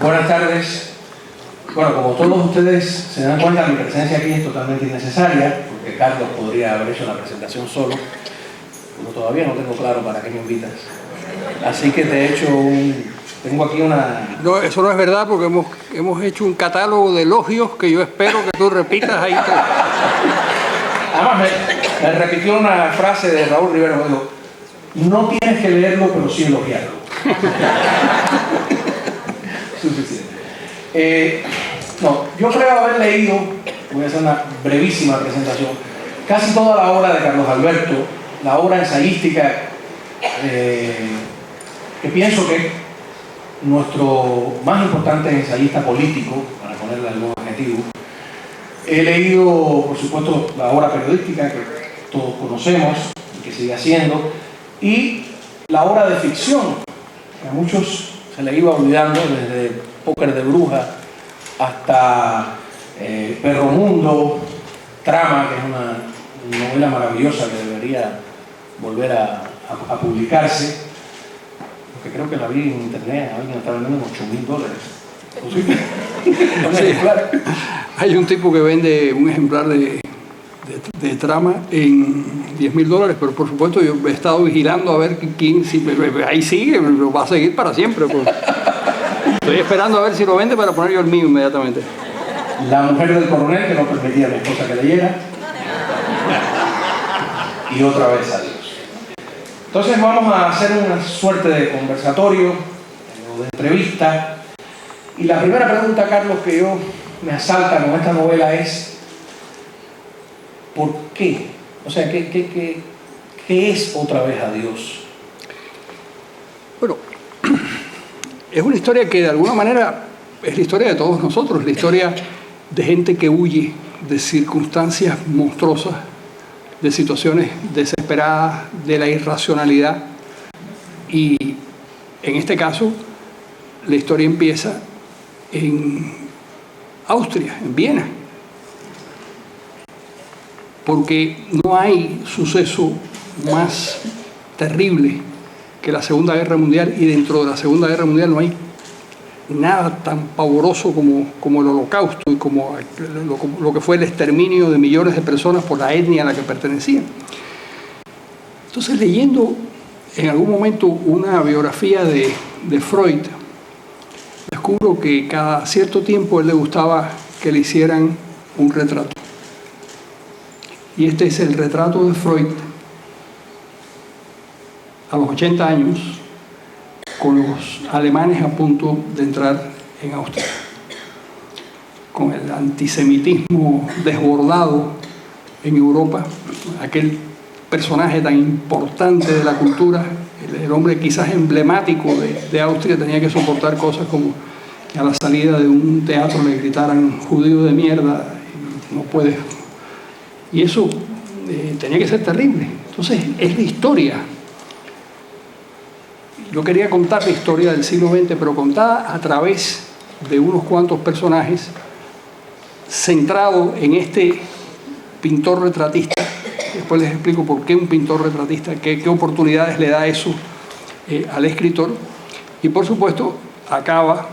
Buenas tardes. Bueno, como todos ustedes se dan cuenta, mi presencia aquí es totalmente innecesaria, porque Carlos podría haber hecho la presentación solo, pero todavía no tengo claro para qué me invitas. Así que te he hecho tengo aquí una... No, eso no es verdad, porque hemos hecho un catálogo de elogios que yo espero que tú repitas ahí todo. Además, me repitió una frase de Raúl Rivera, me dijo: no tienes que leerlo, pero sí elogiarlo. Suficiente. No, yo creo haber leído, voy a hacer una brevísima presentación, casi toda la obra de Carlos Alberto, la obra ensayística que pienso que es nuestro más importante ensayista político, para ponerle algún adjetivo. He leído, por supuesto, la obra periodística que todos conocemos y que sigue haciendo, y la obra de ficción, que a muchos se le iba olvidando, desde Póker de Bruja hasta Perro Mundo, Trama, que es una novela maravillosa que debería volver a publicarse, porque creo que la vi en internet, alguien está vendiendo en $8,000. Sí. Hay un tipo que vende un ejemplar de Trama en $10,000, pero por supuesto yo he estado vigilando a ver quién, si ahí sigue, lo va a seguir para siempre. Pues. Estoy esperando a ver si lo vende para poner yo el mío inmediatamente. La mujer del coronel, que no permitía a mi esposa que leyera. Y otra vez adiós. Entonces vamos a hacer una suerte de conversatorio o de entrevista. Y la primera pregunta, Carlos, que me asalta con esta novela es: ¿por qué? O sea, ¿qué es otra vez adiós? Bueno, es una historia que de alguna manera es la historia de todos nosotros, la historia de gente que huye de circunstancias monstruosas, de situaciones desesperadas, de la irracionalidad. Y en este caso, la historia empieza en Austria, en Viena, porque no hay suceso más terrible que la Segunda Guerra Mundial, y dentro de la Segunda Guerra Mundial no hay nada tan pavoroso como el Holocausto y como lo que fue el exterminio de millones de personas por la etnia a la que pertenecían. Entonces, leyendo en algún momento una biografía de Freud, descubro que cada cierto tiempo a él le gustaba que le hicieran un retrato. Y este es el retrato de Freud a los 80 años, con los alemanes a punto de entrar en Austria, con el antisemitismo desbordado en Europa, aquel personaje tan importante de la cultura, el hombre quizás emblemático de Austria, tenía que soportar cosas como que a la salida de un teatro le gritaran judío de mierda, no puedes. Y eso tenía que ser terrible. Entonces, es la historia. Yo quería contar la historia del siglo XX, pero contada a través de unos cuantos personajes, centrado en este pintor retratista. Después les explico por qué un pintor retratista, qué oportunidades le da eso al escritor. Y por supuesto, acaba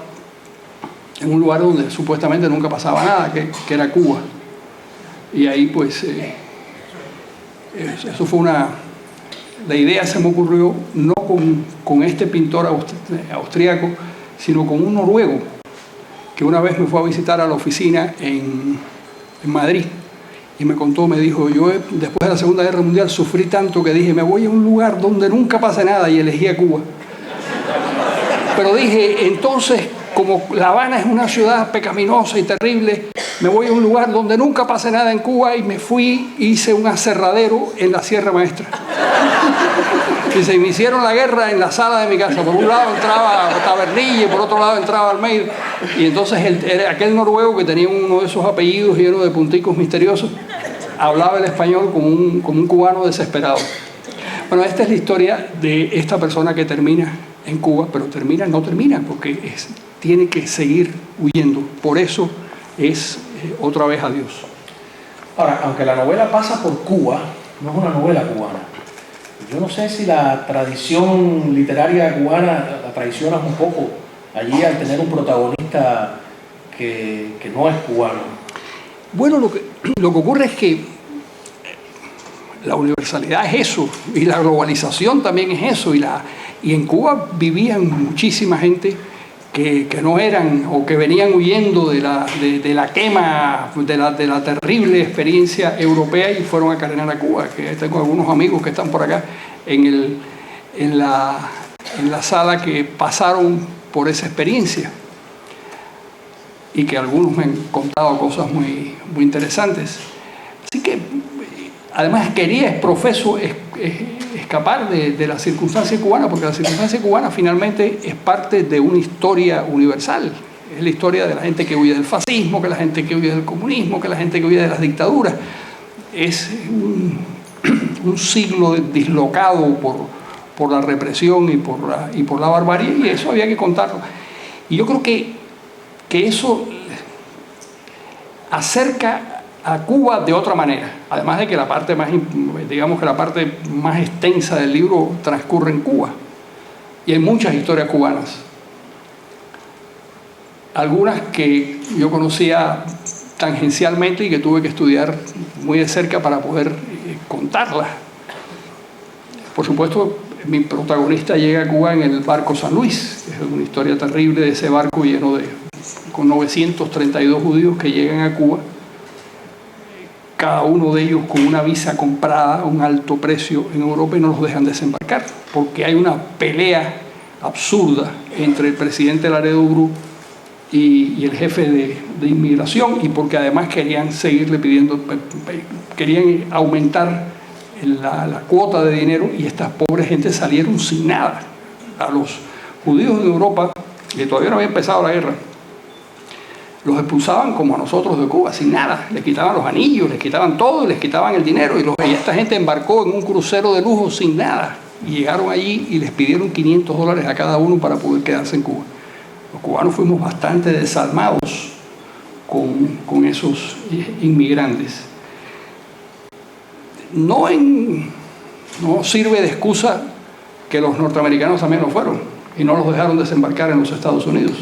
en un lugar donde supuestamente nunca pasaba nada, que era Cuba. Y ahí pues, eso fue la idea se me ocurrió no con este pintor austríaco, sino con un noruego, que una vez me fue a visitar a la oficina en Madrid. Y me contó, me dijo: yo después de la Segunda Guerra Mundial sufrí tanto que dije, me voy a un lugar donde nunca pase nada, y elegí a Cuba. Pero dije, entonces, como La Habana es una ciudad pecaminosa y terrible, me voy a un lugar donde nunca pase nada en Cuba, y me fui, hice un aserradero en la Sierra Maestra. Y me hicieron la guerra en la sala de mi casa. Por un lado entraba Tabernilla y por otro lado entraba Almeida. Y entonces aquel noruego, que tenía uno de esos apellidos llenos de punticos misteriosos, hablaba el español como un cubano desesperado. Bueno, esta es la historia de esta persona que termina en Cuba, pero no termina, porque tiene que seguir huyendo. Por eso es otra vez adiós. Ahora, aunque la novela pasa por Cuba, no es una novela cubana. Yo no sé si la tradición literaria cubana la traiciona un poco allí al tener un protagonista que no es cubano? Bueno, lo que ocurre es que la universalidad es eso, y la globalización también es eso, y en Cuba vivían muchísima gente que no eran o que venían huyendo de la quema, de la terrible experiencia europea y fueron a carenar a Cuba. Que tengo algunos amigos que están por acá en la sala que pasaron por esa experiencia y que algunos me han contado cosas muy, muy interesantes. Así que además quería, profeso, escapar de la circunstancia cubana, porque la circunstancia cubana finalmente es parte de una historia universal. Es la historia de la gente que huye del fascismo, que la gente que huye del comunismo, que la gente que huye de las dictaduras. Es un siglo dislocado por la represión y por la barbarie, y eso había que contarlo. Y yo creo que eso acerca a Cuba de otra manera, además de que la parte más, digamos que la parte más extensa del libro transcurre en Cuba y hay muchas historias cubanas, algunas que yo conocía tangencialmente y que tuve que estudiar muy de cerca para poder contarlas. Por supuesto, mi protagonista llega a Cuba en el barco San Luis, que es una historia terrible de ese barco con 932 judíos que llegan a Cuba, cada uno de ellos con una visa comprada a un alto precio en Europa, y no los dejan desembarcar, porque hay una pelea absurda entre el presidente Laredo Bru y el jefe de inmigración, y porque además querían seguirle pidiendo, querían aumentar la cuota de dinero, y estas pobres gentes salieron sin nada. A los judíos de Europa, que todavía no había empezado la guerra, los expulsaban como a nosotros de Cuba, sin nada. Les quitaban los anillos, les quitaban todo y les quitaban el dinero. Y esta gente embarcó en un crucero de lujo sin nada. Y llegaron allí y les pidieron $500 a cada uno para poder quedarse en Cuba. Los cubanos fuimos bastante desalmados con esos inmigrantes. No sirve de excusa que los norteamericanos también lo fueron y no los dejaron desembarcar en los Estados Unidos.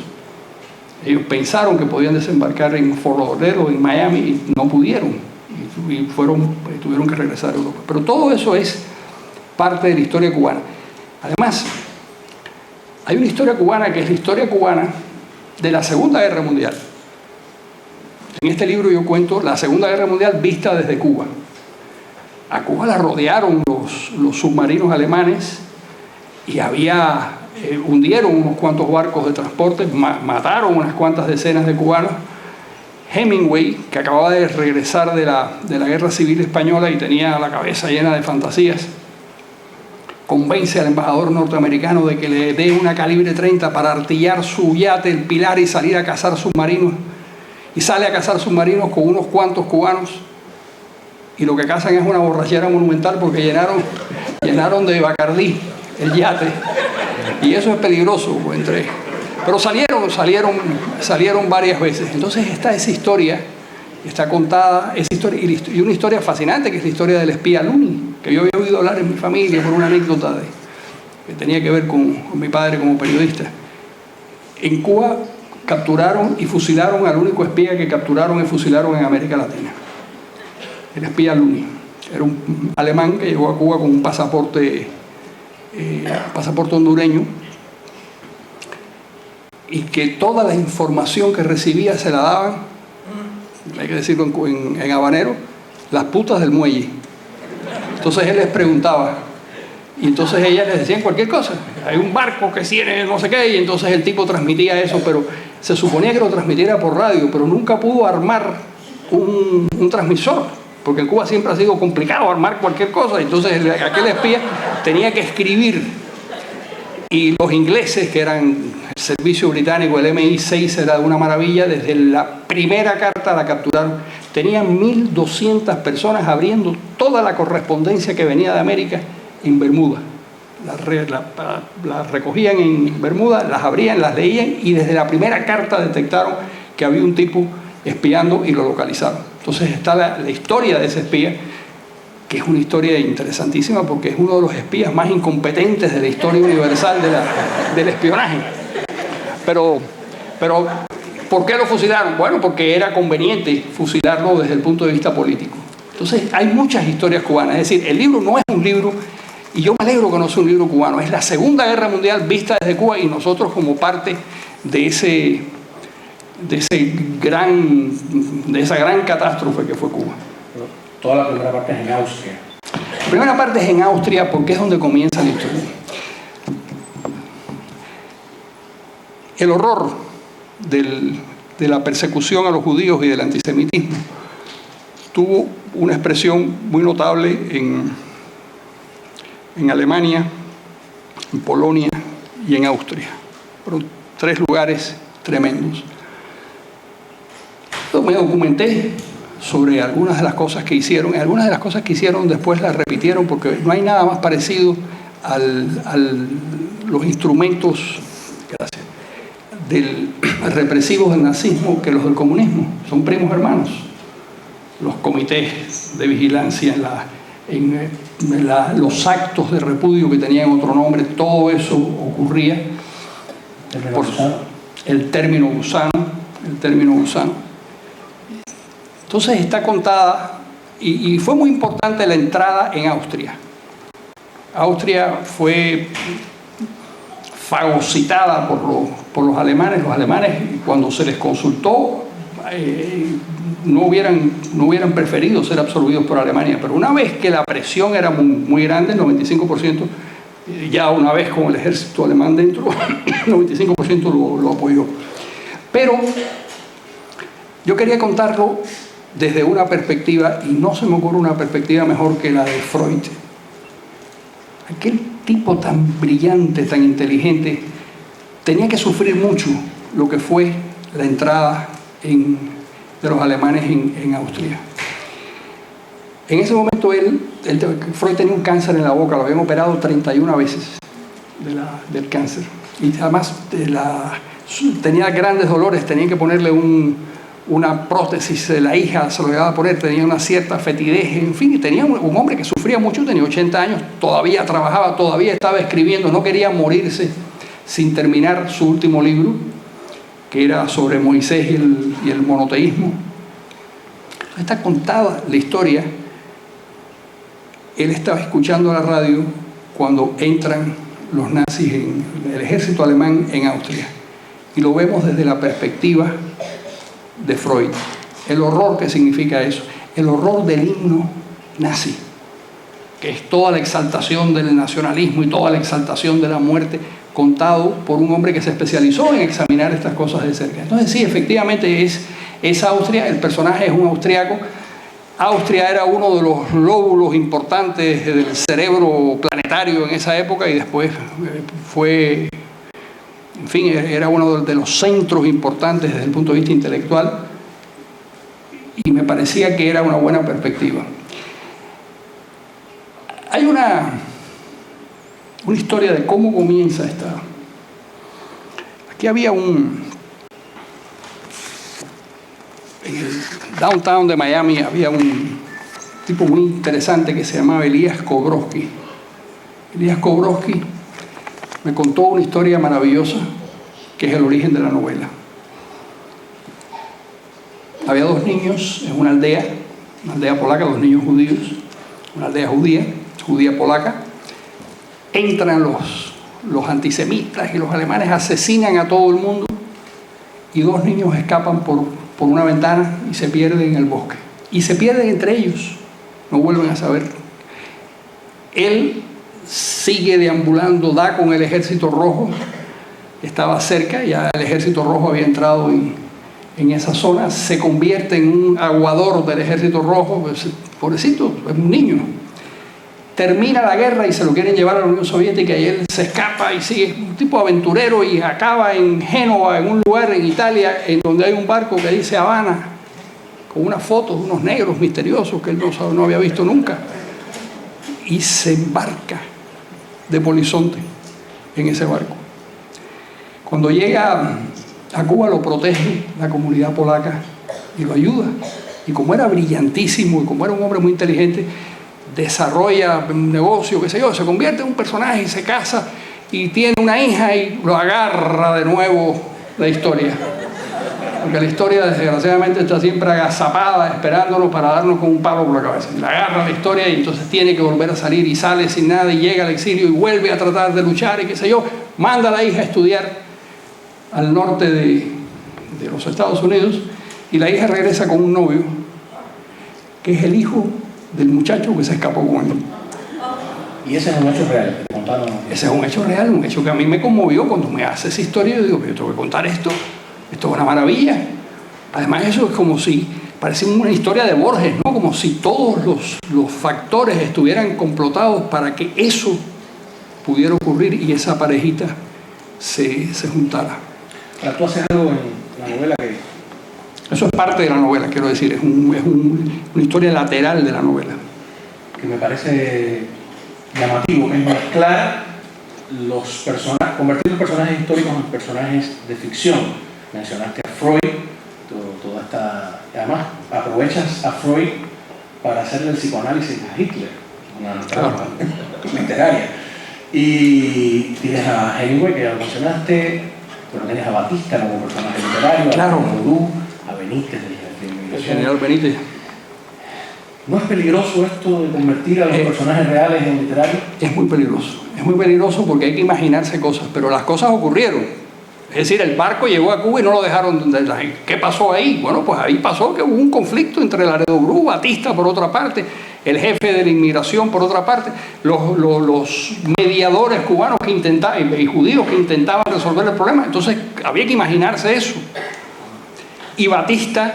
Ellos pensaron que podían desembarcar en Fort Lauderdale o en Miami y no pudieron, y tuvieron que regresar a Europa. Pero todo eso es parte de la historia cubana. Además, hay una historia cubana que es la historia cubana de la Segunda Guerra Mundial. En este libro yo cuento la Segunda Guerra Mundial vista desde Cuba. A Cuba la rodearon los submarinos alemanes y hundieron unos cuantos barcos de transporte, mataron unas cuantas decenas de cubanos. Hemingway, que acababa de regresar de la Guerra Civil Española y tenía la cabeza llena de fantasías, convence al embajador norteamericano de que le dé una calibre 30 para artillar su yate, el Pilar, y salir a cazar submarinos. Y sale a cazar submarinos con unos cuantos cubanos, y lo que cazan es una borrachera monumental, porque llenaron de Bacardí el yate. Y eso es peligroso, pero salieron varias veces. Entonces está esa historia, está contada, y una historia fascinante, que es la historia del espía Luni, que yo había oído hablar en mi familia por una anécdota que tenía que ver con mi padre como periodista. En Cuba capturaron y fusilaron al único espía que capturaron y fusilaron en América Latina, el espía Luni. Era un alemán que llegó a Cuba con un pasaporte hondureño, y que toda la información que recibía se la daban, hay que decirlo en habanero, las putas del muelle. Entonces él les preguntaba, y entonces ellas les decían cualquier cosa. Hay un barco que tiene no sé qué, y entonces el tipo transmitía eso, pero se suponía que lo transmitiera por radio, pero nunca pudo armar un transmisor, porque en Cuba siempre ha sido complicado armar cualquier cosa. Entonces aquel espía tenía que escribir, y los ingleses, que eran el servicio británico, el MI6 era de una maravilla. Desde la primera carta la capturaron. Tenían 1.200 personas abriendo toda la correspondencia que venía de América en Bermuda. Las recogían en Bermuda, las abrían, las leían, y desde la primera carta detectaron que había un tipo espiando y lo localizaron. Entonces está la historia de ese espía, que es una historia interesantísima, porque es uno de los espías más incompetentes de la historia universal del espionaje. pero ¿por qué lo fusilaron? Bueno, porque era conveniente fusilarlo desde el punto de vista político. Entonces, hay muchas historias cubanas. Es decir, el libro no es un libro, y yo me alegro que no sea un libro cubano, es la Segunda Guerra Mundial vista desde Cuba y nosotros como parte de esa gran catástrofe que fue Cuba. Toda la primera parte es en Austria. La primera parte es en Austria porque es donde comienza la historia. El horror de la persecución a los judíos y del antisemitismo tuvo una expresión muy notable en Alemania, en Polonia y en Austria. Fueron 3 lugares tremendos. Yo me documenté sobre algunas de las cosas que hicieron. Y algunas de las cosas que hicieron después las repitieron porque no hay nada más parecido a los instrumentos represivos del nazismo que los del comunismo. Son primos hermanos. Los comités de vigilancia, los actos de repudio que tenían otro nombre, todo eso ocurría por el término gusano. Entonces está contada, y fue muy importante la entrada en Austria. Austria fue fagocitada por los alemanes. Los alemanes, cuando se les consultó, no hubieran preferido ser absorbidos por Alemania, pero una vez que la presión era muy grande, el 95%, ya una vez con el ejército alemán dentro, el 95% lo apoyó. Pero yo quería contarlo desde una perspectiva, y no se me ocurre una perspectiva mejor que la de Freud. Aquel tipo tan brillante, tan inteligente, tenía que sufrir mucho lo que fue la entrada de los alemanes en Austria. En ese momento Freud tenía un cáncer en la boca, lo habían operado 31 veces del cáncer. Y además tenía grandes dolores, tenían que ponerle una prótesis, de la hija se lo iba a poner, tenía una cierta fetidez, en fin, y tenía un hombre que sufría mucho, tenía 80 años, todavía trabajaba, todavía estaba escribiendo, no quería morirse sin terminar su último libro, que era sobre Moisés y el monoteísmo. Está contada la historia. Él estaba escuchando la radio cuando entran los nazis el ejército alemán en Austria, y lo vemos desde la perspectiva de Freud. El horror que significa eso, el horror del himno nazi, que es toda la exaltación del nacionalismo y toda la exaltación de la muerte, contado por un hombre que se especializó en examinar estas cosas de cerca. Entonces sí, efectivamente es Austria, el personaje es un austriaco. Austria era uno de los lóbulos importantes del cerebro planetario en esa época, y después fue, en fin, era uno de los centros importantes desde el punto de vista intelectual, y me parecía que era una buena perspectiva. Hay una historia de cómo comienza esta. Aquí había en el downtown de Miami había un tipo muy interesante que se llamaba Elías Kobrowski. Elías Kobrowski me contó una historia maravillosa que es el origen de la novela. Había 2 niños en una aldea polaca, 2 niños judíos, una aldea judía polaca. Entran los antisemitas y los alemanes asesinan a todo el mundo, y 2 niños escapan por una ventana y se pierden en el bosque. Y se pierden entre ellos, no vuelven a saber. Él sigue deambulando, da con el ejército rojo, estaba cerca, ya el ejército rojo había entrado en esa zona, se convierte en un aguador del ejército rojo, pues, pobrecito, es un niño. Termina la guerra y se lo quieren llevar a la Unión Soviética, y él se escapa y sigue, un tipo aventurero, y acaba en Génova, en un lugar en Italia, en donde hay un barco que dice Habana, con unas fotos de unos negros misteriosos que él no había visto nunca, y se embarca de polizonte en ese barco. Cuando llega a Cuba lo protege la comunidad polaca y lo ayuda, y como era brillantísimo y como era un hombre muy inteligente, desarrolla un negocio, qué sé yo, se convierte en un personaje y se casa y tiene una hija, y lo agarra de nuevo la historia. Porque la historia, desgraciadamente, está siempre agazapada, esperándonos para darnos con un palo por la cabeza. La agarra la historia y entonces tiene que volver a salir y sale sin nada y llega al exilio y vuelve a tratar de luchar y qué sé yo. Manda a la hija a estudiar al norte de los Estados Unidos y la hija regresa con un novio que es el hijo del muchacho que se escapó con él. Y ese es un hecho real. Ese es un hecho real, un hecho que a mí me conmovió cuando me hace esa historia. Yo digo, yo tengo que contar esto es una maravilla. Además, eso es como si, parece una historia de Borges, ¿no? Como si todos los factores estuvieran complotados para que eso pudiera ocurrir y esa parejita se juntara. Ahora, tú haces algo en la novela que... Eso es parte de la novela, quiero decir, es una historia lateral de la novela. Que me parece llamativo, que es mezclar los personajes, convertir los personajes históricos en personajes de ficción. Mencionaste a Freud, toda esta... Además, aprovechas a Freud para hacerle el psicoanálisis a Hitler, una trampa literaria. Y tienes a Hemingway, que ya lo mencionaste, pero tienes a Batista como personaje literario, claro, a Ledoux, a Benítez, el general Benítez. ¿No es peligroso esto de convertir a los personajes reales en literarios? Es muy peligroso porque hay que imaginarse cosas, pero las cosas ocurrieron. Es decir, el barco llegó a Cuba y no lo dejaron. ¿Qué pasó ahí? Bueno, pues ahí pasó que hubo un conflicto entre Laredo Bru, Batista por otra parte, el jefe de la inmigración por otra parte, los mediadores cubanos que intentaban, y judíos que intentaban resolver el problema. Entonces había que imaginarse eso. Y Batista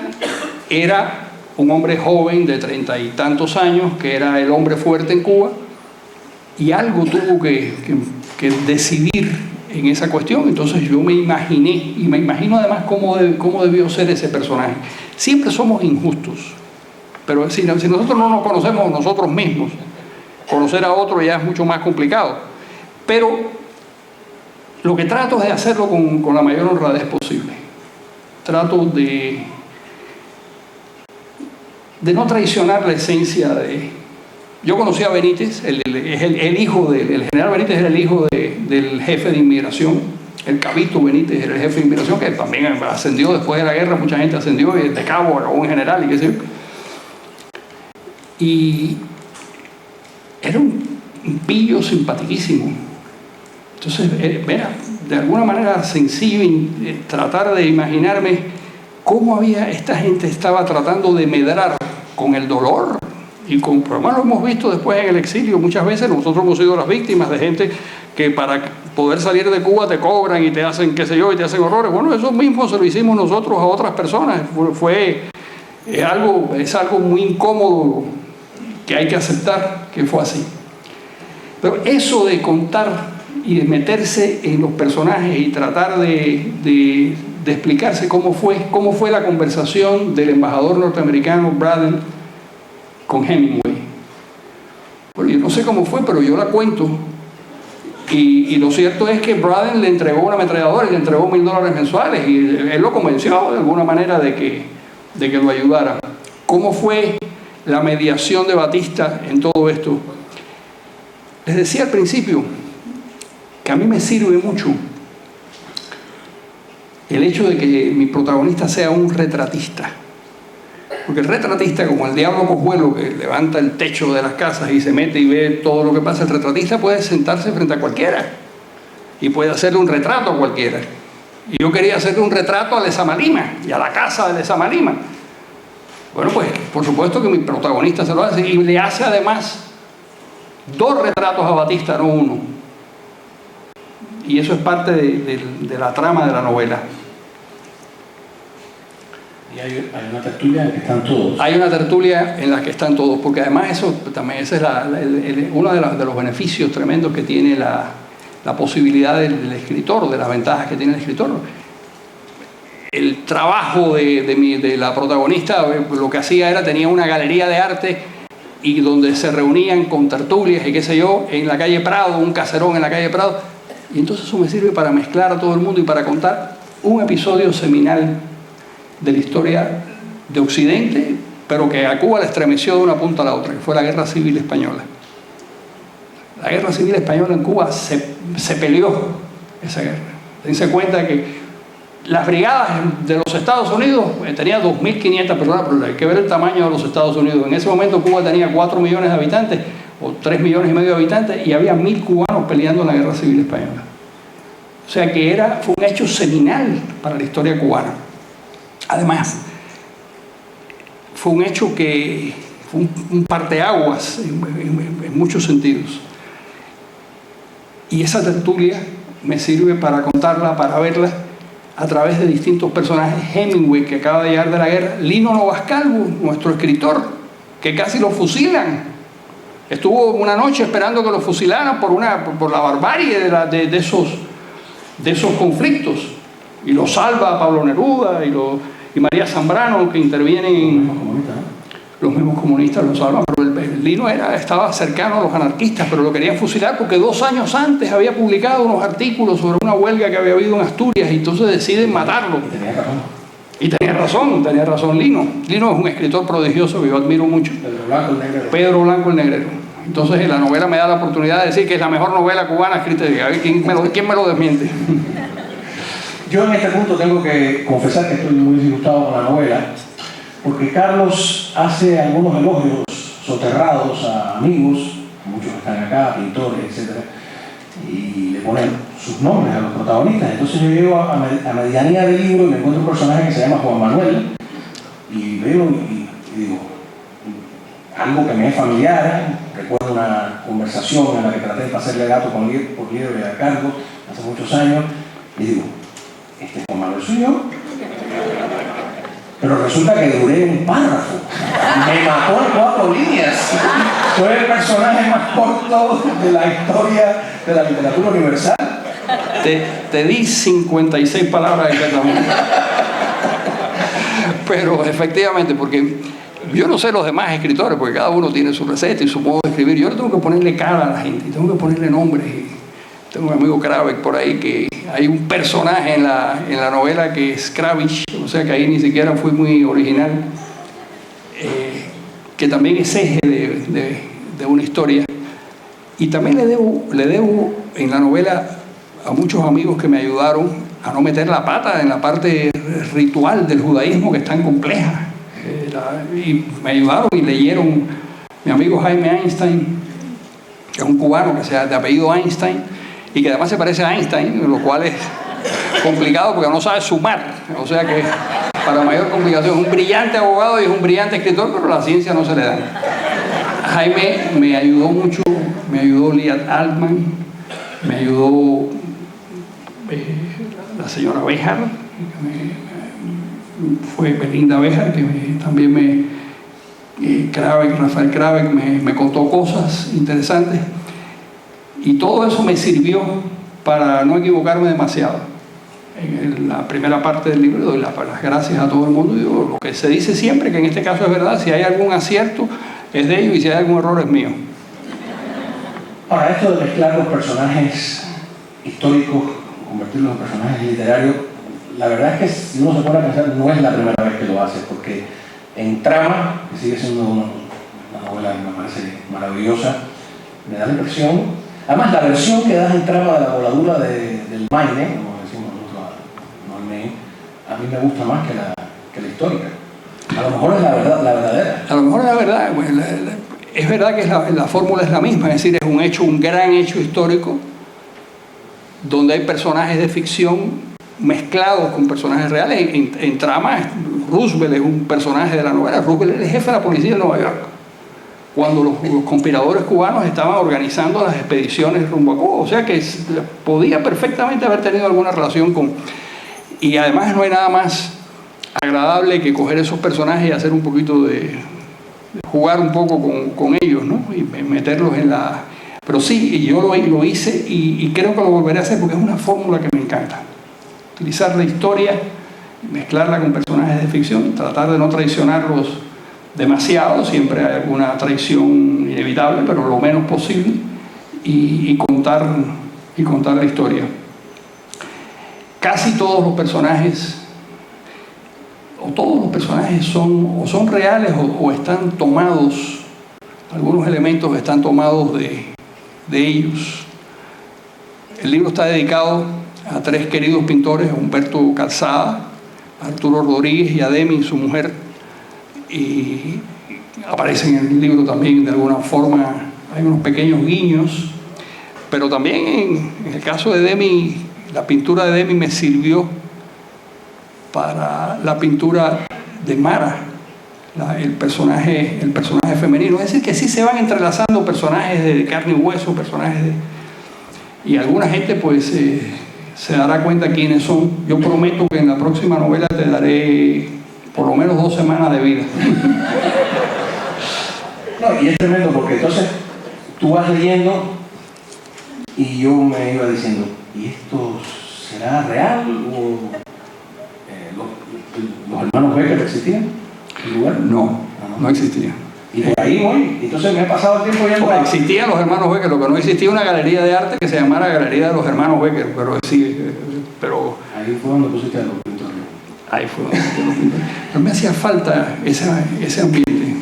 era un hombre joven de 30 y tantos años, que era el hombre fuerte en Cuba, y algo tuvo que decidir en esa cuestión. Entonces yo me imaginé, y me imagino además cómo debió ser ese personaje. Siempre somos injustos, pero si nosotros no nos conocemos nosotros mismos, conocer a otro ya es mucho más complicado. Pero lo que trato es de hacerlo con la mayor honradez posible. Trato de no traicionar la esencia de... Yo conocí a Benítez, el hijo el general Benítez era el hijo del jefe de inmigración, el Cabito Benítez era el jefe de inmigración, que también ascendió después de la guerra, mucha gente ascendió y de cabo acabó en general y qué sé yo. Y era un pillo simpaticísimo. Entonces, de alguna manera sencillo tratar de imaginarme cómo esta gente estaba tratando de medrar con el dolor. Y con problemas lo hemos visto después en el exilio. Muchas veces nosotros hemos sido las víctimas de gente que para poder salir de Cuba te cobran y te hacen qué sé yo y te hacen horrores. Bueno, eso mismo se lo hicimos nosotros a otras personas. Es algo muy incómodo que hay que aceptar que fue así. Pero eso de contar y de meterse en los personajes y tratar de explicarse cómo fue la conversación del embajador norteamericano Braden con Hemingway. Bueno, yo no sé cómo fue, pero yo la cuento. Y lo cierto es que Braden le entregó una ametralladora y le entregó $1000 mensuales y él lo convenció de alguna manera de que lo ayudara. ¿Cómo fue la mediación de Batista en todo esto? Les decía al principio que a mí me sirve mucho el hecho de que mi protagonista sea un retratista. Porque el retratista, como el diablo cojuelo que levanta el techo de las casas y se mete y ve todo lo que pasa, el retratista puede sentarse frente a cualquiera y puede hacerle un retrato a cualquiera. Y yo quería hacerle un retrato a Lezama Lima y a la casa de Lezama Lima. Bueno, pues por supuesto que mi protagonista se lo hace y le hace además 2 retratos a Batista, no 1. Y eso es parte de la trama de la novela. Y hay una tertulia en la que están todos. Hay una tertulia en la que están todos, porque además eso también ese es uno de los beneficios tremendos que tiene la posibilidad del escritor, de las ventajas que tiene el escritor. El trabajo de la protagonista, lo que hacía tenía una galería de arte y donde se reunían con tertulias y qué sé yo, en la calle Prado, un caserón en la calle Prado, y entonces eso me sirve para mezclar a todo el mundo y para contar un episodio seminal de la historia de Occidente, pero que a Cuba le estremeció de una punta a la otra, que fue la Guerra Civil Española. La Guerra Civil Española en Cuba se peleó esa guerra. Dense cuenta que las brigadas de los Estados Unidos tenía 2.500 personas, pero hay que ver el tamaño de los Estados Unidos. En ese momento Cuba tenía 4 millones de habitantes, o 3 millones y medio de habitantes, y había 1.000 cubanos peleando en la Guerra Civil Española. O sea que fue un hecho seminal para la historia cubana. Además, fue un hecho que fue un parteaguas en muchos sentidos. Y esa tertulia me sirve para contarla, para verla a través de distintos personajes. Hemingway, que acaba de llegar de la guerra; Lino Novascalvo, nuestro escritor, que casi lo fusilan. Estuvo una noche esperando que lo fusilaran por la barbarie de esos conflictos. Y lo salva Pablo Neruda y María Zambrano, que intervienen. Los mismos comunistas lo salvan, pero el Lino estaba cercano a los anarquistas, pero lo querían fusilar porque 2 años antes había publicado unos artículos sobre una huelga que había habido en Asturias, y entonces deciden matarlo. Y tenía razón Lino. Lino es un escritor prodigioso que yo admiro mucho. Pedro Blanco el Negrero. Entonces la novela me da la oportunidad de decir que es la mejor novela cubana escrita. A ver, ¿quién me lo desmiente? Yo en este punto tengo que confesar que estoy muy disgustado con la novela, porque Carlos hace algunos elogios soterrados a amigos, muchos que están acá, pintores, etc., y le ponen sus nombres a los protagonistas. Entonces yo llego a medianía del libro y me encuentro un personaje que se llama Juan Manuel, y veo y digo, algo que me es familiar. Recuerdo una conversación en la que traté de pasarle gato por liebre a Carlos hace muchos años, y digo, ¿este Juan Manuel soy yo? Pero resulta que duré un párrafo. Me mató en 4 líneas. Soy el personaje más corto de la historia de la literatura universal. Te di 56 palabras exactamente. Pero efectivamente, porque yo no sé los demás escritores, porque cada uno tiene su receta y su modo de escribir. Yo tengo que ponerle cara a la gente, y tengo que ponerle nombres. Tengo un amigo Kravec por ahí, que hay un personaje en la novela que es Kravich, o sea que ahí ni siquiera fui muy original, que también es eje de una historia. Y también le debo en la novela a muchos amigos que me ayudaron a no meter la pata en la parte ritual del judaísmo, que es tan compleja. Y me ayudaron y leyeron. Mi amigo Jaime Einstein, que es un cubano que sea de apellido Einstein, y que además se parece a Einstein, lo cual es complicado porque no sabe sumar. O sea que, para mayor complicación, es un brillante abogado y es un brillante escritor, pero la ciencia no se le da. Jaime me ayudó mucho, me ayudó Liat Altman, me ayudó la señora Béjar, fue Belinda Béjar, que también Rafael Kravec me contó cosas interesantes. Y todo eso me sirvió para no equivocarme demasiado. En la primera parte del libro doy las gracias a todo el mundo. Y digo, lo que se dice siempre, que en este caso es verdad: si hay algún acierto es de ellos, y si hay algún error es mío. Ahora, esto de mezclar los personajes históricos, convertirlos en personajes literarios, la verdad es que, si uno se pone a pensar, no es la primera vez que lo hace, porque en Trama, que sigue siendo una novela que me parece maravillosa, me da la impresión. Además, la versión que das en Trama de la voladura del Maine, como decimos nosotros normalmente, a mí me gusta más que la histórica. A lo mejor es la verdadera. A lo mejor es la verdad. Bueno, es verdad que la fórmula es la misma, es decir, es un gran hecho histórico donde hay personajes de ficción mezclados con personajes reales. En Trama, Roosevelt es un personaje de la novela. Roosevelt es el jefe de la policía de Nueva York, cuando los conspiradores cubanos estaban organizando las expediciones rumbo a Cuba. O sea que podía perfectamente haber tenido alguna relación con... Y además no hay nada más agradable que coger esos personajes y hacer un poquito jugar un poco con ellos, ¿no? Y meterlos en la... Pero sí, yo lo hice y creo que lo volveré a hacer, porque es una fórmula que me encanta. Utilizar la historia, mezclarla con personajes de ficción, tratar de no traicionarlos demasiado. Siempre hay alguna traición inevitable, pero lo menos posible, y contar la historia. Casi todos los personajes, son reales o están tomados, algunos elementos están tomados de ellos. El libro está dedicado a tres queridos pintores, Humberto Calzada, Arturo Rodríguez y a Demi, su mujer, y aparecen en el libro también de alguna forma, hay unos pequeños guiños, pero también en el caso de Demi, la pintura de Demi me sirvió para la pintura de Mara, el personaje femenino. Es decir, que sí se van entrelazando personajes de carne y hueso, y alguna gente pues se dará cuenta quiénes son. Yo prometo que en la próxima novela te daré por lo menos 2 semanas de vida. No, y es tremendo porque entonces tú vas leyendo y yo me iba diciendo, ¿y esto será real? ¿O los hermanos Becker existían en el lugar? No existían. Y por ahí voy, entonces me he pasado el tiempo viendo... Existían los hermanos Becker, lo que no existía una galería de arte que se llamara Galería de los Hermanos Becker, pero sí, pero... Ahí fue donde pusiste a los pintores. Ahí fue donde pusiste a los pintores. Pero me hacía falta ese ambiente.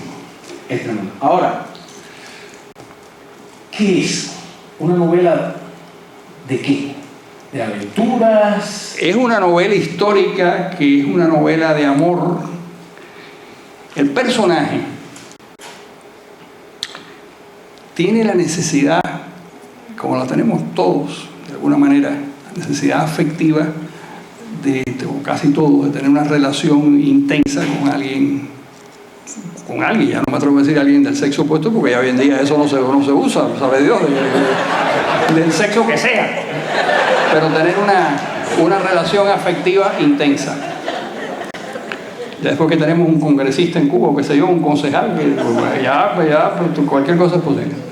Es tremendo. Ahora, ¿qué es? ¿Una novela de qué? ¿De aventuras? Es una novela histórica, que es una novela de amor. El personaje tiene la necesidad, como la tenemos todos, de alguna manera, la necesidad afectiva o casi todos, de tener una relación intensa con alguien, ya no me atrevo a decir alguien del sexo opuesto, porque ya hoy en día eso no se usa, sabe Dios, del sexo que sea, pero tener una relación afectiva intensa. Ya después que tenemos un congresista en Cuba, o qué sé yo, un concejal, que cualquier cosa es posible.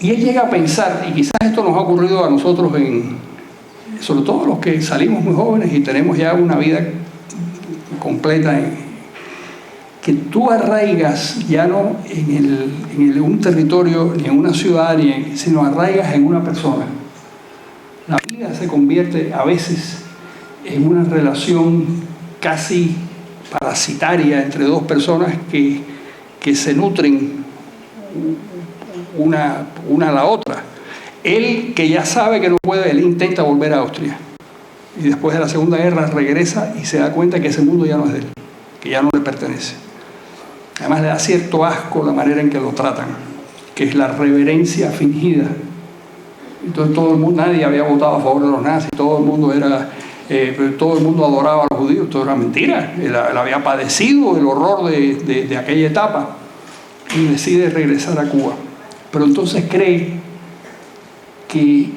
Y él llega a pensar, y quizás esto nos ha ocurrido a nosotros, sobre todo los que salimos muy jóvenes y tenemos ya una vida completa, que tú arraigas ya no en un territorio, ni en una ciudad, sino arraigas en una persona. La vida se convierte a veces en una relación casi parasitaria entre dos personas que se nutren una a la otra. Él, que ya sabe que no puede, él intenta volver a Austria. Y después de la Segunda Guerra regresa y se da cuenta que ese mundo ya no es de él, que ya no le pertenece. Además le da cierto asco la manera en que lo tratan, que es la reverencia fingida. Entonces nadie había votado a favor de los nazis, todo el mundo adoraba a los judíos. Todo era mentira. Él había padecido el horror de aquella etapa y decide regresar a Cuba. Pero entonces cree que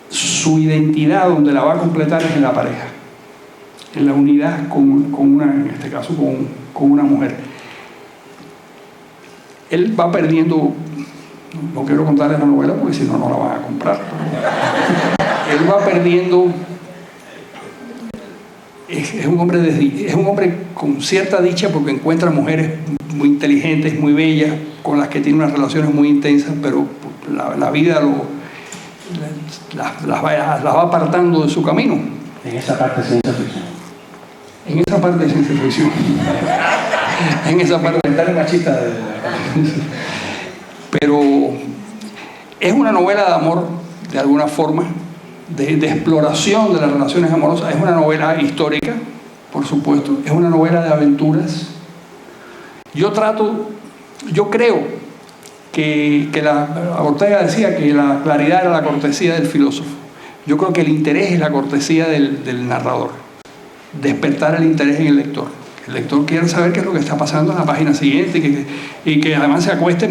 su identidad, donde la va a completar, es en la pareja, en la unidad en este caso con una mujer. Él va perdiendo, no quiero contarles la novela porque si no, no la van a comprar. Él va perdiendo, es un hombre con cierta dicha porque encuentra mujeres muy inteligentes, muy bellas, con las que tiene unas relaciones muy intensas, pero la vida las va apartando de su camino. En esa parte de ciencia ficción. En esa parte de ciencia ficción. En esa parte. Comentario machista de... Pero es una novela de amor, de alguna forma, de exploración de las relaciones amorosas. Es una novela histórica, por supuesto. Es una novela de aventuras. Yo creo que Ortega decía que la claridad era la cortesía del filósofo. Yo creo que el interés es la cortesía del narrador. Despertar el interés en el lector. El lector quiere saber qué es lo que está pasando en la página siguiente y que además se acueste.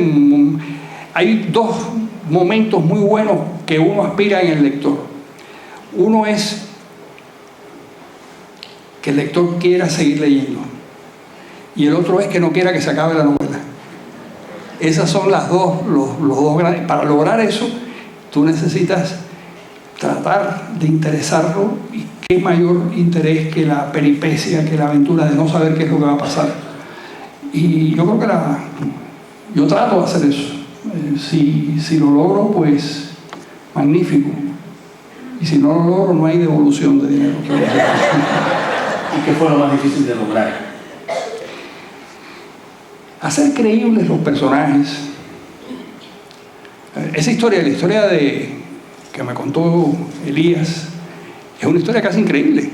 Hay 2 momentos muy buenos que uno aspira en el lector. Uno es que el lector quiera seguir leyendo. Y el otro es que no quiera que se acabe la novela. Esas son los dos grandes. Para lograr eso, tú necesitas tratar de interesarlo, y qué mayor interés que la peripecia, que la aventura de no saber qué es lo que va a pasar. Y yo creo que yo trato de hacer eso. Si lo logro, pues magnífico. Y si no lo logro, no hay devolución de dinero. ¿Y qué fue lo más difícil de lograr? Hacer creíbles los personajes. Esa historia, la historia que me contó Elías es una historia casi increíble.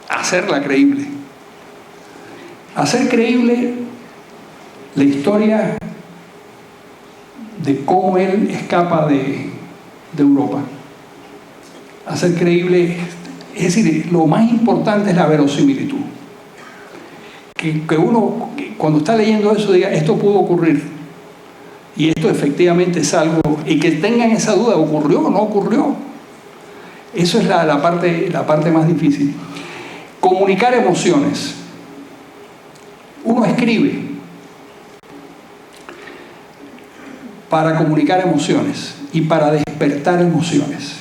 Hacerla creíble. Hacer creíble la historia de cómo él escapa de Europa. Hacer creíble, es decir, lo más importante es la verosimilitud. Que uno, cuando está leyendo eso, diga, esto pudo ocurrir. Y esto efectivamente es algo, y que tengan esa duda, ¿ocurrió o no ocurrió? Eso es la parte más difícil. Comunicar emociones. Uno escribe para comunicar emociones y para despertar emociones.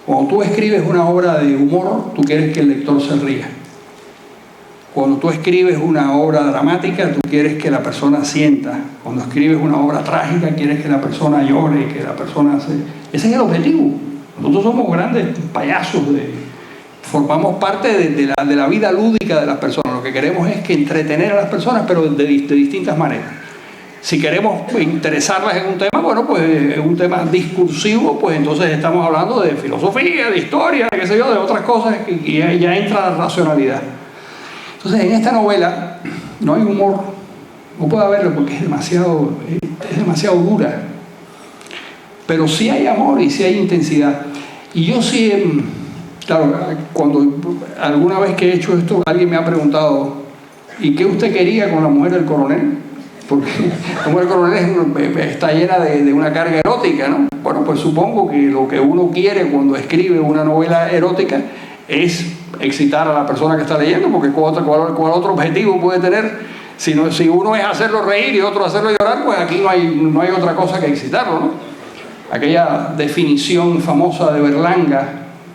Cuando tú escribes una obra de humor, tú quieres que el lector se ría. Cuando tú escribes una obra dramática, tú quieres que la persona sienta. Cuando escribes una obra trágica, quieres que la persona llore, que la persona se... Ese es el objetivo. Nosotros somos grandes payasos, formamos parte de la vida lúdica de las personas. Lo que queremos es que entretener a las personas, pero de distintas maneras. Si queremos interesarlas en un tema, bueno, pues es un tema discursivo, pues entonces estamos hablando de filosofía, de historia, qué sé yo, de otras cosas, y ya entra la racionalidad. Entonces, en esta novela no hay humor, no puede haberlo porque es demasiado dura, pero sí hay amor y sí hay intensidad. Y yo sí, claro, cuando alguna vez que he hecho esto, alguien me ha preguntado, ¿y qué usted quería con la mujer del coronel? Porque la mujer del coronel está llena de una carga erótica, ¿no? Bueno, pues supongo que lo que uno quiere cuando escribe una novela erótica es excitar a la persona que está leyendo, porque ¿cuál otro objetivo puede tener? Si uno es hacerlo reír y otro hacerlo llorar, pues aquí no hay otra cosa que excitarlo, ¿no? Aquella definición famosa de Berlanga,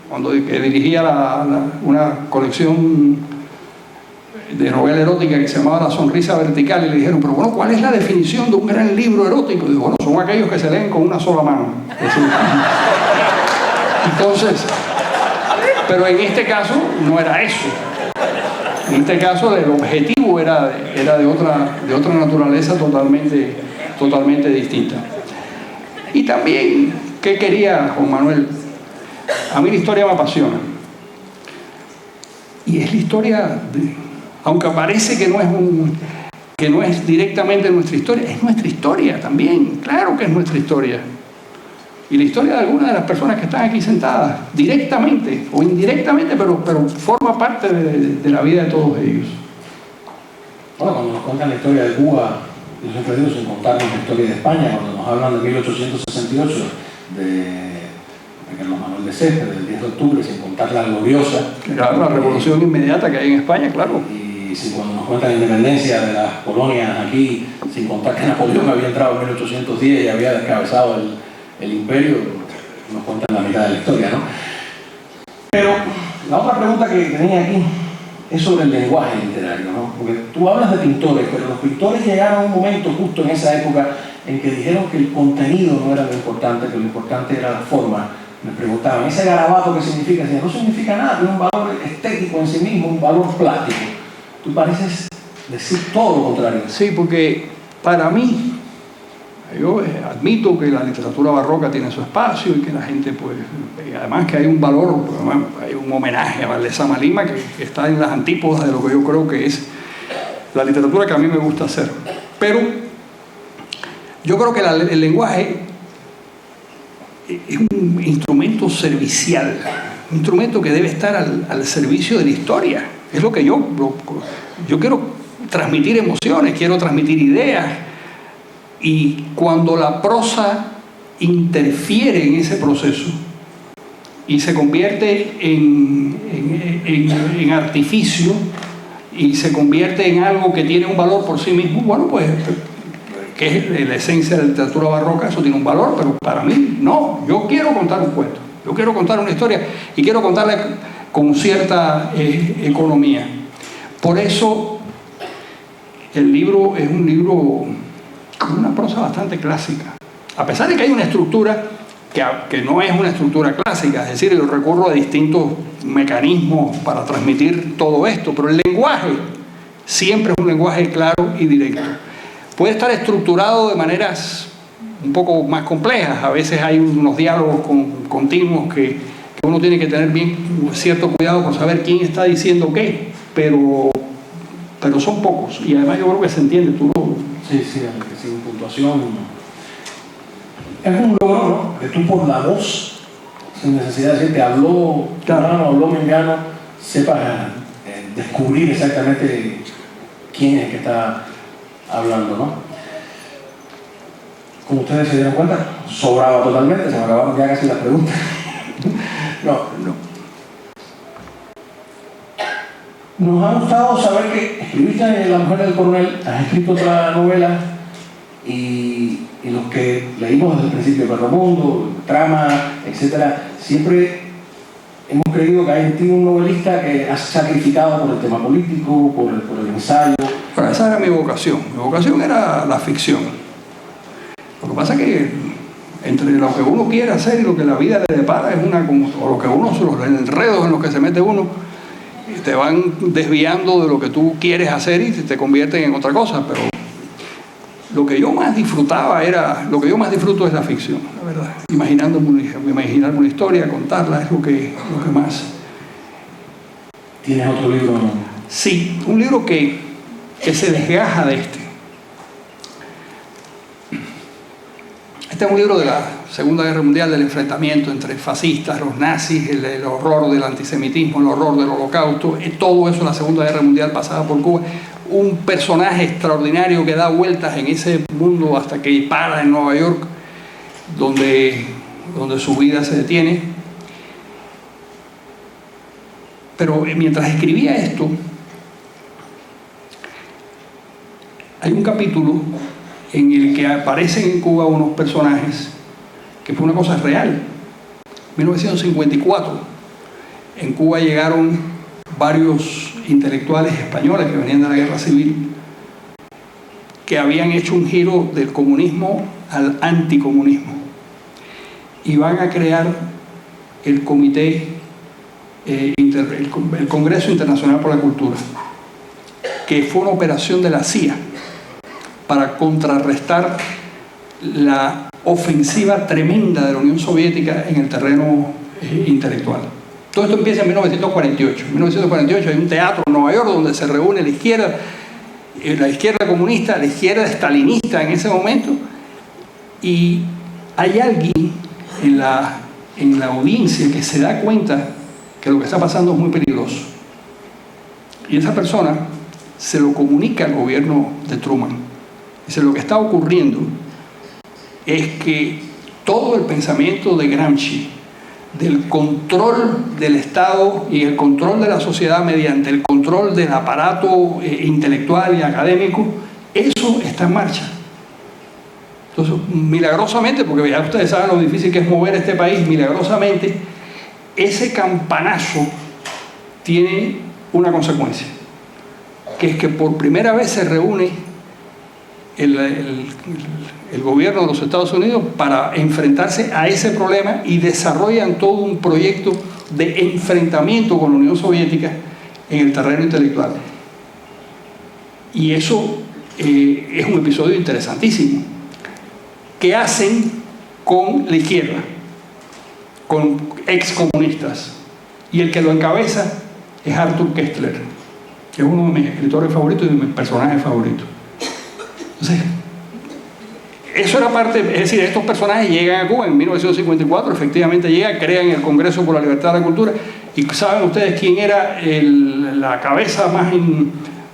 cuando dirigía una colección de novela erótica que se llamaba La sonrisa vertical, y le dijeron, pero bueno, ¿cuál es la definición de un gran libro erótico? Y dijo, bueno, son aquellos que se leen con una sola mano. Entonces, pero en este caso no era eso. En este caso el objetivo era de otra naturaleza totalmente distinta. Y también, ¿qué quería Juan Manuel? A mí la historia me apasiona. Y es la historia, aunque parece que no es directamente nuestra historia, es nuestra historia también. Claro que es nuestra historia. Y la historia de algunas de las personas que están aquí sentadas, directamente o indirectamente, pero forma parte de la vida de todos ellos. Bueno, cuando nos cuentan la historia de Cuba, yo siempre digo, sin contarnos la historia de España, cuando nos hablan de 1868, de Carlos Manuel de Céspedes, del 10 de octubre, sin contar la gloriosa. Claro, la revolución inmediata que hay en España, claro. Y cuando nos cuentan la independencia de las colonias aquí, sin contar que Napoleón había entrado en 1810 y había descabezado el imperio, nos cuentan la mitad de la historia, ¿no? Pero la otra pregunta que tenía aquí es sobre el lenguaje literario, ¿no? Porque tú hablas de pintores, pero los pintores llegaron a un momento justo en esa época en que dijeron que el contenido no era lo importante, que lo importante era la forma. Me preguntaban, ¿ese garabato qué significa? Decía, no significa nada, tiene un valor estético en sí mismo, un valor plástico. Tú pareces decir todo lo contrario. Sí, porque para mí, yo admito que la literatura barroca tiene su espacio y que la gente, pues, además que hay un valor, hay un homenaje a Valdezama Lima que está en las antípodas de lo que yo creo que es la literatura que a mí me gusta hacer. Pero yo creo que el lenguaje es un instrumento servicial, un instrumento que debe estar al servicio de la historia. Es lo que yo quiero transmitir emociones, quiero transmitir ideas. Y cuando la prosa interfiere en ese proceso y se convierte en artificio y se convierte en algo que tiene un valor por sí mismo, bueno, pues, que es la esencia de la literatura barroca, eso tiene un valor, pero para mí no. Yo quiero contar un cuento, yo quiero contar una historia y quiero contarla con cierta economía. Por eso el libro es un libro con una prosa bastante clásica, a pesar de que hay una estructura que no es una estructura clásica, es decir, yo recurro a distintos mecanismos para transmitir todo esto, pero el lenguaje siempre es un lenguaje claro y directo. Puede estar estructurado de maneras un poco más complejas. A veces hay unos diálogos continuos que uno tiene que tener bien cierto cuidado con saber quién está diciendo qué, pero son pocos. Y además yo creo que se entiende. Sí, sin puntuación. Es un logro, ¿no? Que tú por la voz, sin necesidad de decir que habló Fulano, habló Mengano, sepas descubrir exactamente quién es el que está hablando, ¿no? Como ustedes se dieron cuenta, sobraba totalmente, se me acabaron ya casi las preguntas. No. Nos ha gustado saber que escribiste La mujer del coronel, has escrito otra novela y los que leímos desde el principio, Perro Mundo, Trama, etcétera, siempre hemos creído que hay en ti un novelista que has sacrificado por el tema político, por el ensayo. Bueno, esa era mi vocación. Mi vocación era la ficción. Lo que pasa es que entre lo que uno quiere hacer y lo que la vida le depara es o lo que los enredos en los que se mete uno te van desviando de lo que tú quieres hacer y te convierten en otra cosa. Pero lo que yo más disfruto es la ficción, la verdad. Imaginarme una historia, contarla, es lo que más. ¿Tienes otro libro? Sí, un libro que se desgaja de este. Este es un libro de la Segunda Guerra Mundial, del enfrentamiento entre fascistas, los nazis, el horror del antisemitismo, el horror del holocausto, todo eso en la Segunda Guerra Mundial pasada por Cuba. Un personaje extraordinario que da vueltas en ese mundo hasta que para en Nueva York, donde su vida se detiene. Pero mientras escribía esto, hay un capítulo en el que aparecen en Cuba unos personajes que fue una cosa real. En 1954 en Cuba llegaron varios intelectuales españoles que venían de la guerra civil, que habían hecho un giro del comunismo al anticomunismo, y van a crear el comité, el Congreso Internacional por la Cultura, que fue una operación de la CIA para contrarrestar la ofensiva tremenda de la Unión Soviética en el terreno intelectual. Todo esto empieza en 1948. En 1948 hay un teatro en Nueva York donde se reúne la izquierda comunista, la izquierda estalinista en ese momento, y hay alguien en la audiencia que se da cuenta que lo que está pasando es muy peligroso. Y esa persona se lo comunica al gobierno de Truman. Dice, lo que está ocurriendo es que todo el pensamiento de Gramsci, del control del Estado y el control de la sociedad mediante el control del aparato intelectual y académico, eso está en marcha. Entonces, milagrosamente, porque ya ustedes saben lo difícil que es mover este país, milagrosamente, ese campanazo tiene una consecuencia, que es que por primera vez se reúne el gobierno de los Estados Unidos para enfrentarse a ese problema y desarrollan todo un proyecto de enfrentamiento con la Unión Soviética en el terreno intelectual. Y eso es un episodio interesantísimo. ¿Qué hacen con la izquierda? Con excomunistas. Y el que lo encabeza es Arthur Koestler, que es uno de mis escritores favoritos y de mis personajes favoritos. Entonces, eso era parte, es decir, estos personajes llegan a Cuba en 1954, efectivamente llegan, crean el Congreso por la Libertad de la Cultura, y ¿saben ustedes quién era la cabeza más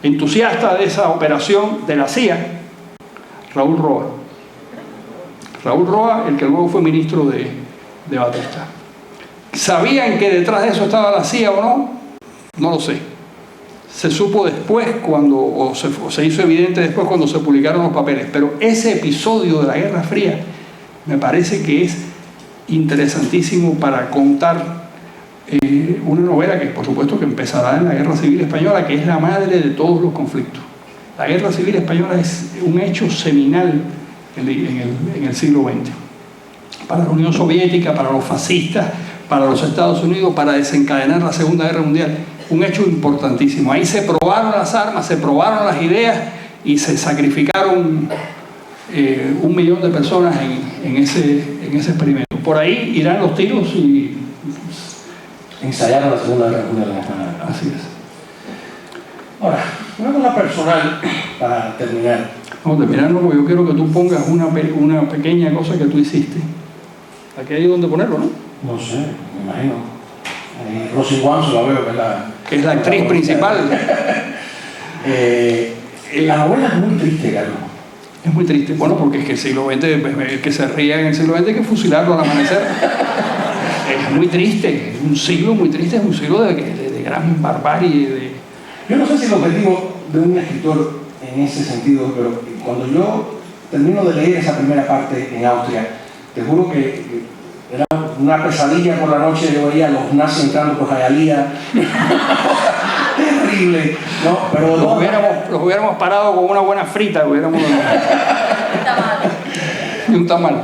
entusiasta de esa operación de la CIA? Raúl Roa. Raúl Roa, el que luego fue ministro de Batista. ¿Sabían que detrás de eso estaba la CIA o no? No lo sé. Se supo después o se hizo evidente después cuando se publicaron los papeles, pero ese episodio de la Guerra Fría me parece que es interesantísimo para contar una novela que por supuesto que empezará en la Guerra Civil Española, que es la madre de todos los conflictos. La Guerra Civil Española es un hecho seminal en el siglo XX, para la Unión Soviética, para los fascistas, para los Estados Unidos, para desencadenar la Segunda Guerra Mundial. Un hecho importantísimo. Ahí se probaron las armas, se probaron las ideas y se sacrificaron 1 millón de personas en ese experimento. Por ahí irán los tiros y ensayaron la Segunda Guerra Mundial. Así es. Ahora, una cosa personal para terminar. Vamos a terminar, no, porque yo quiero que tú pongas una pequeña cosa que tú hiciste. Aquí hay donde ponerlo, ¿no? No sé, me imagino. Rosy Guanzo la veo, que es la actriz principal. La novela es muy triste, Carlos. Es muy triste. Bueno, porque es que el siglo XX, que se ría en el siglo XX, hay que fusilarlo al amanecer. Es muy triste, es un siglo muy triste, es un siglo de gran barbarie. Yo no sé si el objetivo de un escritor en ese sentido, pero cuando yo termino de leer esa primera parte en Austria, te juro que era una pesadilla por la noche. Yo veía a los nazis entrando por Hialeah. Terrible, ¿no? Pero los hubiéramos parado con una buena frita, hubiéramos... y un tamal.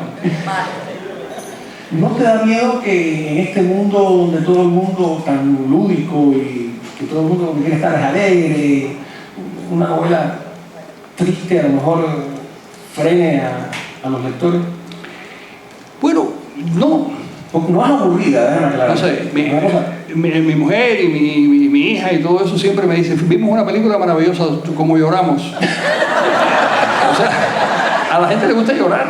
¿No te da miedo que en este mundo donde todo el mundo tan lúdico y que todo el mundo quiere estar es alegre, una novela triste a lo mejor frene a los lectores? Bueno, no. Porque no es aburrida, déjame aclarar. No sé, mi mujer y mi hija y todo eso siempre me dicen, vimos una película maravillosa, como lloramos. O sea, a la gente le gusta llorar.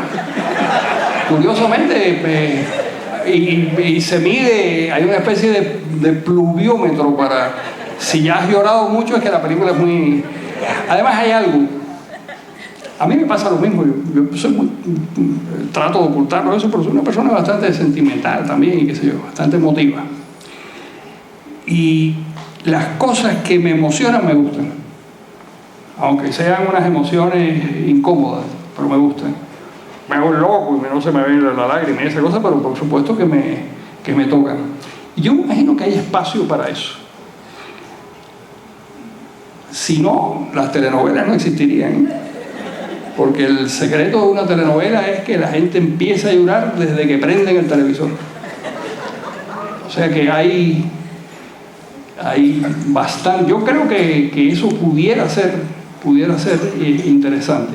Curiosamente, y se mide, hay una especie de pluviómetro para... Si ya has llorado mucho es que la película es muy... Además hay algo. A mí me pasa lo mismo, yo soy trato de ocultarlo eso, pero soy una persona bastante sentimental también, y qué sé yo, bastante emotiva. Y las cosas que me emocionan me gustan, aunque sean unas emociones incómodas, pero me gustan. Me hago loco y no se me ve la lágrima y esa cosa, pero por supuesto que me tocan. Y yo me imagino que hay espacio para eso. Si no, las telenovelas no existirían. Porque el secreto de una telenovela es que la gente empieza a llorar desde que prenden el televisor. O sea que hay bastante. Yo creo que eso pudiera ser interesante.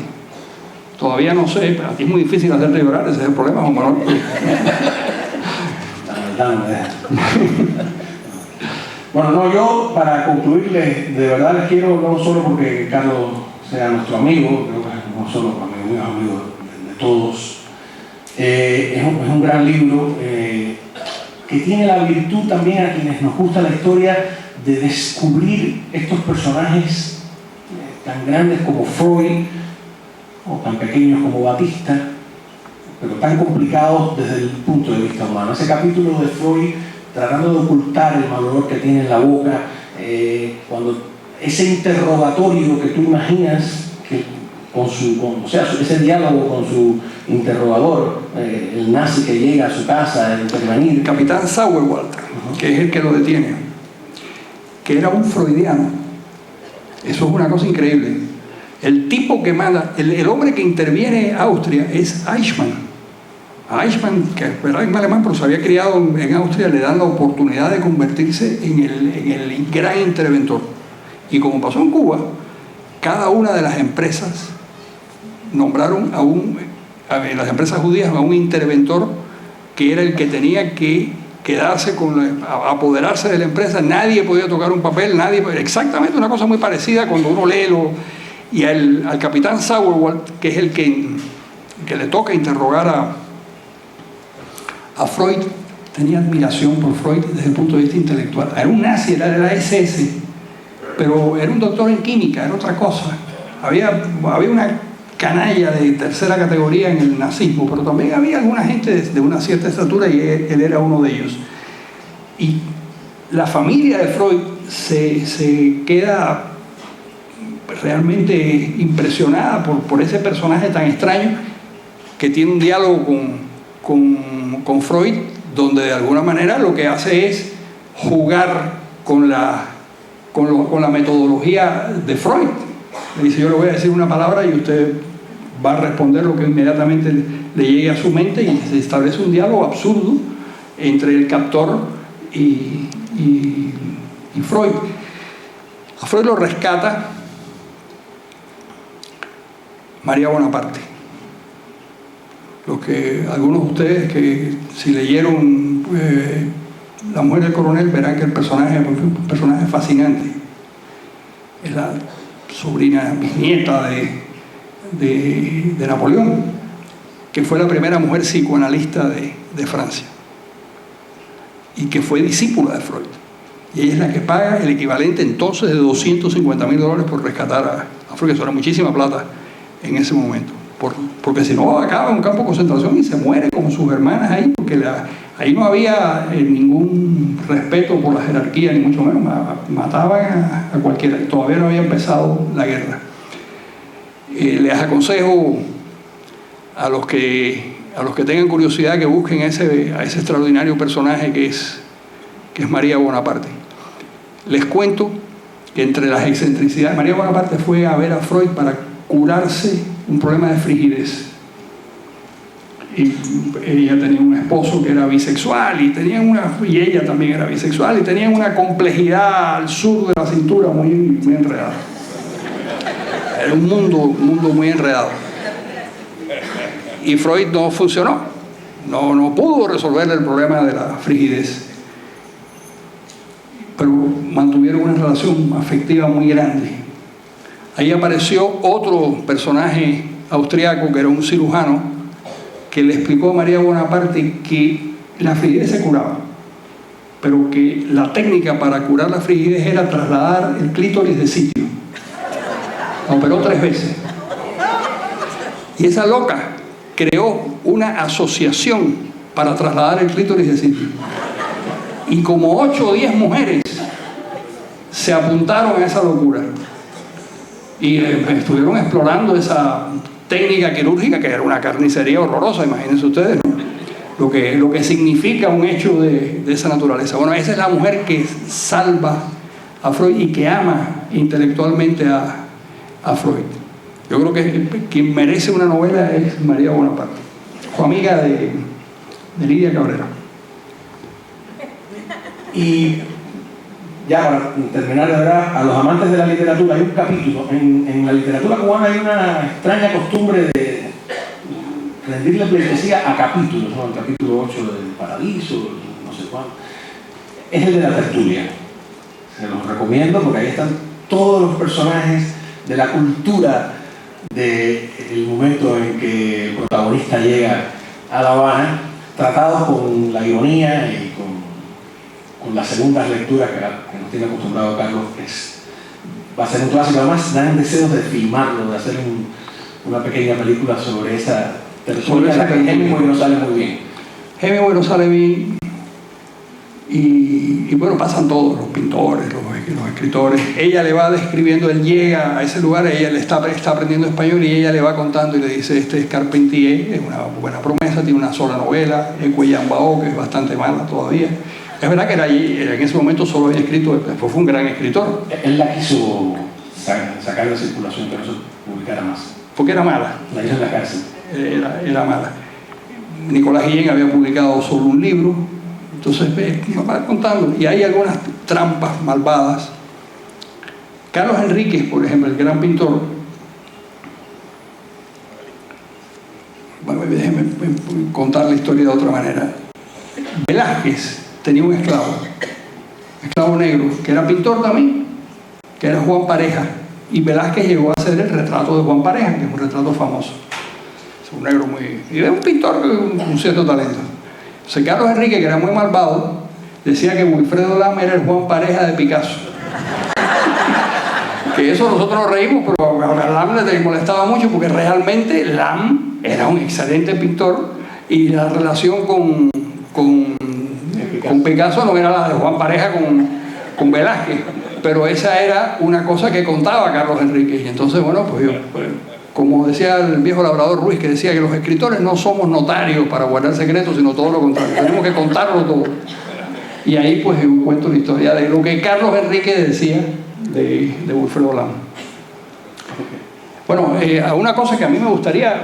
Todavía no sé, pero aquí es muy difícil hacerte llorar, ese es el problema, Juan Manuel. Bueno, no, yo para concluirles, de verdad les quiero, no solo porque Carlos sea nuestro amigo, creo que no solo amigo mío, amigo de todos, es un gran libro que tiene la virtud también a quienes nos gusta la historia de descubrir estos personajes tan grandes como Freud o tan pequeños como Batista, pero tan complicados desde el punto de vista humano. Ese capítulo de Freud tratando de ocultar el mal olor que tiene en la boca, cuando ese interrogatorio que tú imaginas que o sea, ese diálogo con su interrogador, el nazi que llega a su casa a intervenir. El capitán Sauerwald, que es el que lo detiene, que era un freudiano. Eso es una cosa increíble. El tipo que manda, el hombre que interviene en Austria es Eichmann. A Eichmann, que era alemán, pero se había criado en Austria, le dan la oportunidad de convertirse en el gran interventor. Y como pasó en Cuba, cada una de las empresas nombraron las empresas judías a un interventor que era el que tenía que quedarse apoderarse de la empresa. Nadie podía tocar un papel, exactamente una cosa muy parecida cuando uno lee y al capitán Sauerwald, que es el que le toca interrogar a Freud, tenía admiración por Freud desde el punto de vista intelectual. Era un nazi, era de la SS, pero era un doctor en química, era otra cosa. Había una canalla de tercera categoría en el nazismo, pero también había alguna gente de una cierta estatura y él era uno de ellos. Y la familia de Freud se queda realmente impresionada por ese personaje tan extraño que tiene un diálogo con Freud, donde de alguna manera lo que hace es jugar con la metodología de Freud. Le dice, yo le voy a decir una palabra y usted va a responder lo que inmediatamente le llegue a su mente, y se establece un diálogo absurdo entre el captor y Freud. A Freud lo rescata María Bonaparte. algunos de ustedes que si leyeron La mujer del coronel verán que el personaje es un personaje fascinante. Es la sobrina bisnieta de Napoleón, que fue la primera mujer psicoanalista de Francia y que fue discípula de Freud. Y ella es la que paga el equivalente entonces de $250.000 por rescatar a Freud, que eso era muchísima plata en ese momento. Porque si no, acaba en un campo de concentración y se muere como sus hermanas ahí, porque ahí no había ningún respeto por la jerarquía, ni mucho menos. Mataban a cualquiera, y todavía no había empezado la guerra. Les aconsejo a los que tengan curiosidad que busquen a ese extraordinario personaje que es María Bonaparte. Les cuento que entre las excentricidades, María Bonaparte fue a ver a Freud para curarse un problema de frigidez. Y ella tenía un esposo que era bisexual y ella también era bisexual, y tenían una complejidad al sur de la cintura muy, muy enredada. Era un mundo muy enredado. Y Freud no funcionó, no pudo resolver el problema de la frigidez, pero mantuvieron una relación afectiva muy grande. Ahí apareció otro personaje austriaco que era un cirujano que le explicó a María Bonaparte que la frigidez se curaba, pero que la técnica para curar la frigidez era trasladar el clítoris de sitio. La operó 3 veces. Y esa loca creó una asociación para trasladar el clítoris de sitio. Y como 8 o 10 mujeres se apuntaron a esa locura. Y estuvieron explorando esa técnica quirúrgica, que era una carnicería horrorosa, imagínense ustedes, ¿no? Lo que significa un hecho de esa naturaleza. Bueno, esa es la mujer que salva a Freud y que ama intelectualmente a Freud. Yo creo que quien merece una novela es María Bonaparte. Fue amiga de Lidia Cabrera. Y ya para terminar, de verdad, a los amantes de la literatura hay un capítulo. En la literatura cubana hay una extraña costumbre de rendirle pleitesía a capítulos, ¿no? El capítulo 8 del Paradiso, no sé cuál. Es el de la tertulia. Se los recomiendo porque ahí están todos los personajes de la cultura del momento en que el protagonista llega a La Habana, tratados con la ironía y con las segundas lecturas que nos tiene acostumbrado Carlos. Va a ser un clásico. Además dan deseos de filmarlo, de hacer una pequeña película sobre esa tertulia, que Hemingway no sale muy bien. Hemingway no sale bien. Y bueno, pasan todos, los pintores, los escritores. Ella le va describiendo, él llega a ese lugar, ella le está aprendiendo español y ella le va contando y le dice: este es Carpentier, es una buena promesa, tiene una sola novela, Cueyambao, que es bastante mala todavía. Es verdad que en ese momento solo había escrito, después fue un gran escritor. Él la quiso sacar de circulación, que no se publicara más. Porque era mala. La hizo en la cárcel. Era mala. Nicolás Guillén había publicado solo un libro. Entonces me va contando, y hay algunas trampas malvadas. Carlos Enríquez, por ejemplo, el gran pintor, bueno, déjenme contar la historia de otra manera. Velázquez tenía un esclavo negro, que era pintor también, que era Juan Pareja, y Velázquez llegó a hacer el retrato de Juan Pareja, que es un retrato famoso. Es un negro y era un pintor con cierto talento. Entonces Carlos Enrique, que era muy malvado, decía que Wilfredo Lam era el Juan Pareja de Picasso. Que eso nosotros nos reímos, pero a Lam le molestaba mucho porque realmente Lam era un excelente pintor y la relación con Picasso no era la de Juan Pareja con Velázquez, pero esa era una cosa que contaba Carlos Enrique. Y entonces, bueno, pues como decía el viejo labrador Ruiz, que decía que los escritores no somos notarios para guardar secretos, sino todo lo contrario, tenemos que contarlo todo. Y ahí pues yo cuento la historia de lo que Carlos Enrique decía de Wilfredo Lam. Bueno, una cosa que a mí me gustaría,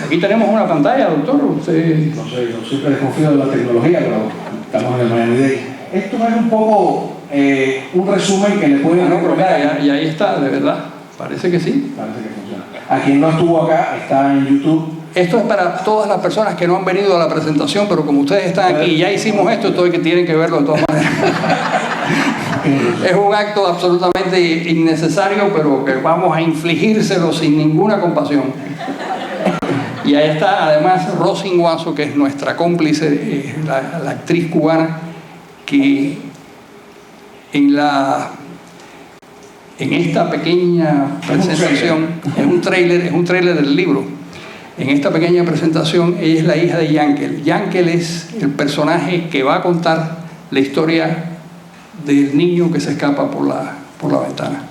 aquí tenemos una pantalla, doctor. Usted... No sé, yo siempre desconfío de la tecnología, pero estamos en el Miami Day. Esto es un poco un resumen que le pueden... no, pero mira, y ahí está, de verdad, parece que sí. Parece que funciona. A quien no estuvo acá, está en YouTube esto es para todas las personas que no han venido a la presentación, pero como ustedes están aquí y ya hicimos esto, todo que tienen que verlo de todas maneras. Es un acto absolutamente innecesario, pero que vamos a infligírselo sin ninguna compasión. Y ahí está además Rosy Guaso, que es nuestra cómplice, la actriz cubana, que en esta pequeña presentación, es un tráiler del libro. En esta pequeña presentación, ella es la hija de Yankel. Yankel es el personaje que va a contar la historia del niño que se escapa por la ventana.